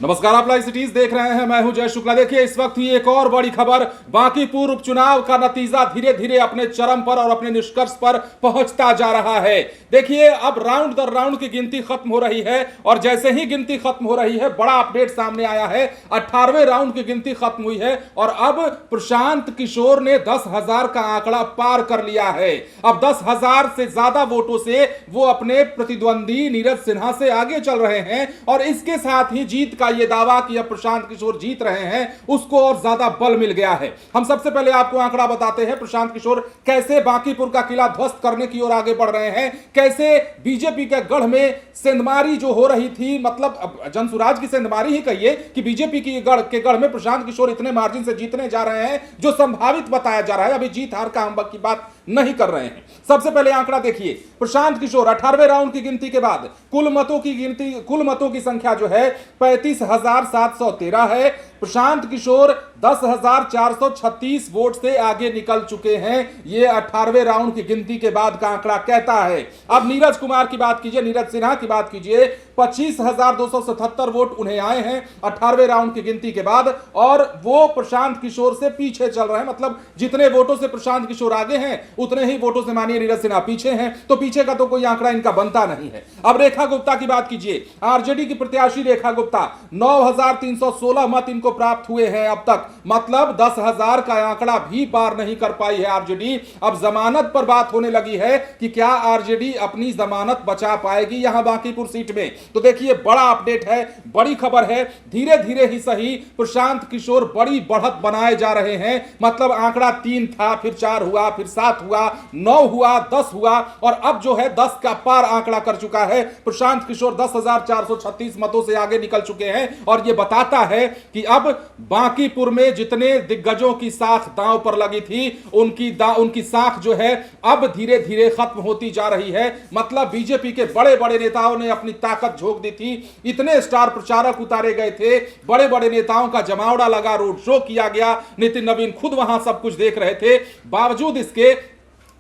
नमस्कार, आप live cities देख रहे हैं। मैं हूं जय शुक्ला। देखिए इस वक्त ही एक और बड़ी खबर, बांकीपुर उपचुनाव का नतीजा धीरे धीरे अपने चरम पर और अपने निष्कर्ष पर पहुंचता जा रहा है। देखिए अब राउंड दर राउंड की गिनती खत्म हो रही है और जैसे ही गिनती खत्म हो रही है बड़ा अपडेट सामने आया है। 18वें राउंड की गिनती खत्म हुई है और अब प्रशांत किशोर ने 10,000 का आंकड़ा पार कर लिया है। अब 10,000 से ज्यादा वोटों से वो अपने प्रतिद्वंदी नीरज सिन्हा से आगे चल रहे हैं और इसके साथ ही जीत का ये दावा कि अब प्रशांत किशोर जीत रहे हैं उसको और ज्यादा बल मिल गया है। हम सबसे पहले आपको आंकड़ा बताते हैं, प्रशांत किशोर कैसे बांकीपुर का किला ध्वस्त करने की ओर आगे बढ़ रहे हैं, कैसे बीजेपी के गढ़ में सेंधमारी जो हो रही थी, मतलब जनसुराज की सेंधमारी ही कहिए कि बीजेपी की गढ़ में प्रशांत किशोर इतने मार्जिन से जीतने जा रहे हैं जो संभावित बताया जा रहा है। अभी जीत हार का हम की बात नहीं कर रहे हैं। सबसे पहले आंकड़ा देखिए, प्रशांत किशोर 18वें राउंड की गिनती के बाद कुल मतों की संख्या जो है 35,713 है। प्रशांत किशोर 10,436 वोट से आगे निकल चुके हैं। यह 18वें राउंड की गिनती के बाद का आंकड़ा कहता है। अब नीरज कुमार की बात कीजिए, नीरज सिन्हा की बात कीजिए, 25,277 वोट उन्हें आए हैं 18वें राउंड की गिनती के बाद और वो प्रशांत किशोर से पीछे चल रहे हैं। मतलब जितने वोटों से प्रशांत किशोर आगे हैं उतने ही वोटों से मानिए नीरज सिन्हा पीछे हैं, तो पीछे का तो कोई आंकड़ा इनका बनता नहीं है। अब रेखा गुप्ता की बात कीजिए, आरजेडी की प्रत्याशी रेखा गुप्ता 9,316 मत इनको प्राप्त हुए हैं अब तक, मतलब 10,000 का आंकड़ा भी पार नहीं कर पाई है आरजेडी। अब जमानत पर बात होने लगी है कि क्या आरजेडी अपनी जमानत बचा पाएगी यहां बांकीपुर सीट में। तो देखिए बड़ा अपडेट है, बड़ी खबर है। धीरे धीरे ही सही प्रशांत किशोर बड़ी बढ़त बनाए जा रहे हैं। मतलब आंकड़ा 3 था, फिर 4 हुआ, फिर 7 हुआ, 9 हुआ, 10 हुआ और अब जो है 10 का पार आंकड़ा कर चुका है। प्रशांत किशोर 10,436 मतों से आगे निकल चुके हैं और यह बताता है कि अब बांकीपुर में जितने दिग्गजों की साख दांव पर लगी थी उनकी साख जो है अब धीरे धीरे खत्म होती जा रही है। मतलब बीजेपी के बड़े बड़े नेताओं ने अपनी ताकत झोंक दी थी, इतने स्टार प्रचारक उतारे गए थे, बड़े बड़े नेताओं का जमावड़ा लगा, रोड शो किया गया, नितिन नवीन खुद वहां सब कुछ देख रहे थे। बावजूद इसके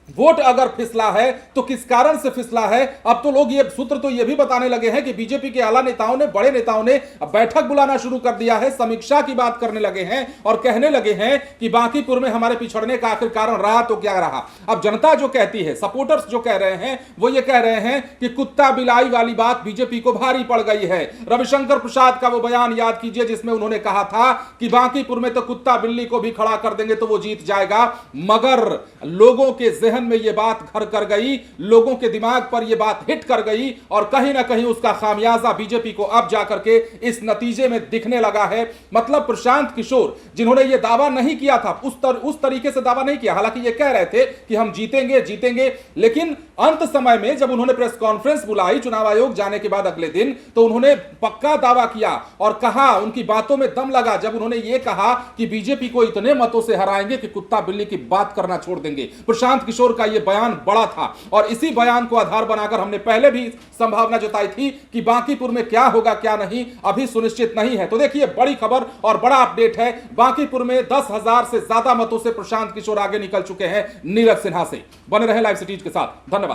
वोट अगर फिसला है तो किस कारण से फिसला है। अब तो लोग ये सूत्र तो ये भी बताने लगे हैं कि बीजेपी के आला नेताओं ने, बड़े नेताओं ने बैठक बुलाना शुरू कर दिया है, समीक्षा की बात करने लगे हैं और कहने लगे हैं कि बांकीपुर में हमारे पिछड़ने का आखिर कारण रहा तो क्या रहा। अब जनता जो कहती है, सपोर्टर्स जो कह रहे हैं वो ये कह रहे हैं कि कुत्ता बिलाई वाली बात बीजेपी को भारी पड़ गई है। रविशंकर प्रसाद का वो बयान याद कीजिए जिसमें उन्होंने कहा था कि बांकीपुर में तो कुत्ता बिल्ली को भी खड़ा कर देंगे तो वो जीत जाएगा। मगर लोगों के जहन में यह बात घर कर गई, लोगों के दिमाग पर यह बात हिट कर गई और कहीं ना कहीं उसका खामियाजा बीजेपी को अब जाकर के इस नतीजे में दिखने लगा है। मतलब प्रशांत किशोर जिन्होंने यह दावा नहीं किया था, उस तरीके से दावा नहीं किया, हालांकि यह कह रहे थे कि हम जीतेंगे, लेकिन अंत समय में जब उन्होंने प्रेस कॉन्फ्रेंस बुलाई चुनाव आयोग जाने के बाद अगले दिन, तो उन्होंने पक्का दावा किया और कहा, उनकी बातों में दम लगा जब उन्होंने यह कहा कि बीजेपी को इतने मतों से हराएंगे कि कुत्ता बिल्ली की बात करना छोड़ देंगे। प्रशांत किशोर का यह बयान बड़ा था और इसी बयान को आधार बनाकर हमने पहले भी संभावना जताई थी कि बांकीपुर में क्या होगा क्या नहीं अभी सुनिश्चित नहीं है। तो देखिए बड़ी खबर और बड़ा अपडेट है, बांकीपुर में 10,000 से ज्यादा मतों से प्रशांत किशोर आगे निकल चुके हैं नीरज सिन्हा से। बने रहे लाइव सिटीज के साथ, धन्यवाद।